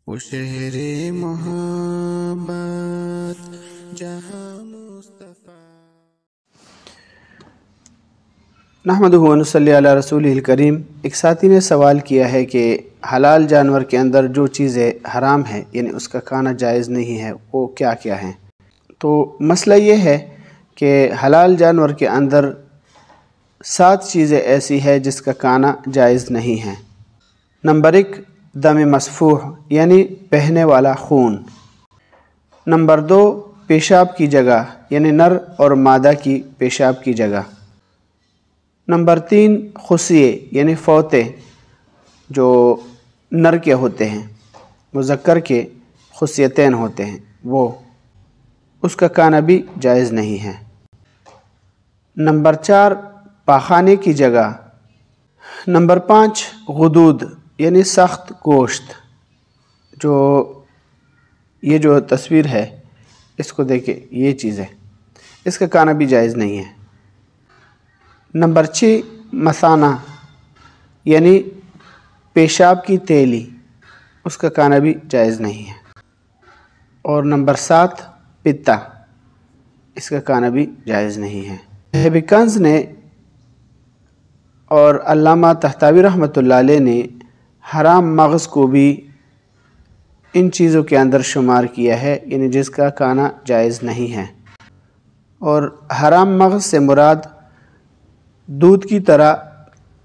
وہ شہر محبت جہاں مصطفیٰ۔ نحمدہ و نصلی علی رسولہ الکریم۔ ایک ساتھی نے سوال کیا ہے کہ حلال جانور کے اندر جو چیزیں حرام ہیں یعنی اس کا کھانا جائز نہیں ہے وہ کیا کیا ہیں؟ تو مسئلہ یہ ہے کہ حلال جانور کے اندر 7 چیزیں ایسی ہیں جس کا کھانا جائز نہیں ہے۔ نمبر 1 دم مسفوح یعنی بہنے والا خون۔ نمبر 2 پیشاب کی جگہ یعنی نر اور مادہ کی پیشاب کی جگہ۔ نمبر 3 خصیے یعنی فوطے جو نر کے ہوتے ہیں، مذکر کے خصیتین ہوتے ہیں، وہ اس کا کھانا بھی جائز نہیں ہے۔ نمبر 4 پاخانے کی جگہ۔ نمبر 5 غدود یعنی سخت گوشت، یہ جو تصویر ہے اس کو دیکھیں، یہ چیز ہے، اس کا کھانا بھی جائز نہیں ہے۔ نمبر 6 مثانہ یعنی پیشاب کی تیلی، اس کا کھانا بھی جائز نہیں ہے۔ اور نمبر 7 پتا، اس کا کھانا بھی جائز نہیں ہے۔ صاحب کنز نے اور علامہ طحطاوی رحمۃ اللہ علیہ نے حرام مغز کو بھی ان چیزوں کے اندر شمار کیا ہے، یعنی جس کا کھانا جائز نہیں ہے۔ اور حرام مغز سے مراد دودھ کی طرح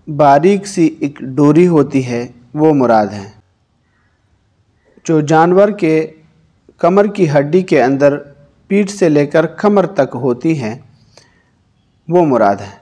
باریک سی ایک ڈوری ہوتی ہے، وہ مراد ہے، جو جانور کے کمر کی ہڈی کے اندر پیٹھ سے لے کر کمر تک ہوتی ہے، وہ مراد ہے۔